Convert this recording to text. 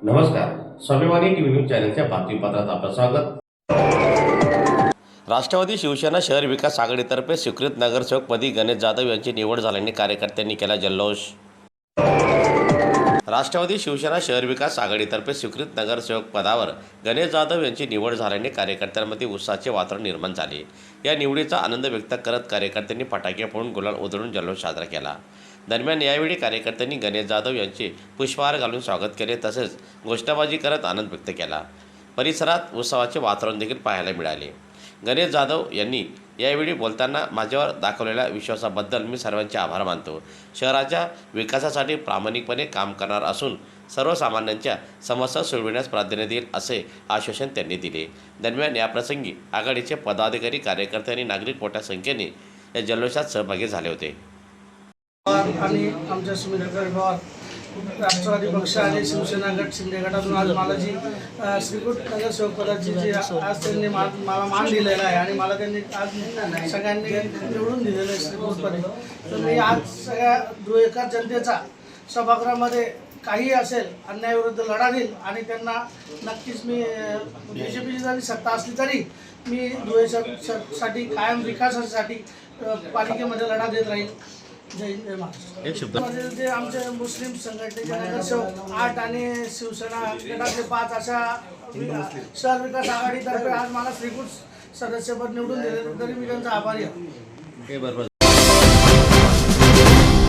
नमस्कार, स्वाभिमानी TV news चॅनलच्या बातमीपत्रात आपलं स्वागत। राष्ट्रवादी शिवसेना शहर विकास आघाडीतर्फे स्वीकृत नगरसेवकपदी गणेश जाधव यांची निवड झाल्याने कार्यकर्त्यांनी केला जल्लोष। राष्ट्रवादी शिवसेना शहर विकास आघाडीतर्फे स्वीकृत नगरसेवक पदावर गणेश जाधव यांची निवड झाल्याने कार्यकर्त्यांमध्ये उत्साहाचे वातावरण निर्माण झाले। या निवडीचा आनंद व्यक्त करत कार्यकर्त्यांनी फटाके फोडून गुलाल उधळून जल्लोष साजरा केला। दरम्यान यावेळी कार्यकर्त्यांनी गणेश जाधव यांचे पुष्पहार घालून स्वागत केले, तसेच घोषणाबाजी करत आनंद व्यक्त केला। परिसरात उत्सवाचे वातावरण देखील पाहायला मिळाले। गणेश जाधव यांनी यावेळी बोलताना माझ्यावर दाखवलेल्या विश्वासाबद्दल मी सर्वांचे आभार मानतो। शहराच्या विकासासाठी प्रामाणिकपणे काम करणार असून सर्वसामान्यांच्या समस्या सोडविण्यास प्राधान्य देईल असे आश्वासन त्यांनी दिले। दरम्यान या प्रसंगी आघाडीचे पदाधिकारी, कार्यकर्ते आणि नागरिक मोठ्या संख्येने या जल्लोषात सहभागी झाले होते। आणि आमच्या सुमित्राताई पवार राष्ट्रवादी पक्ष आणि शिवसेना गट शिंदे गटातून आज मला जी स्वीकृत नगरसेवक पदाची जी आज त्यांनी मला मान दिलेला आहे आणि मला त्यांनी आज सगळ्यांनी निवडून दिलेलं आहे स्वीकृतपणे, तर मी आज सगळ्या धुळेकर जनतेचा सभागृहामध्ये काही असेल अन्यायाविरुद्ध लढा देईल आणि त्यांना नक्कीच मी बीजेपीची जरी सत्ता असली तरी मी धुळेसाठी कायम विकासासाठी पालिकेमध्ये लढा देत राहील। जय जय महाराष्ट्र। जे आमचे मुस्लिम संघटनेचे नगरसेवक 8 आणि शिवसेना गटाचे 5 अशा शहर विकास आघाडीतर्फे आज मला स्वीकृत सदस्यपद निवडून दिले, तरी मी त्यांचा आभारी आहे।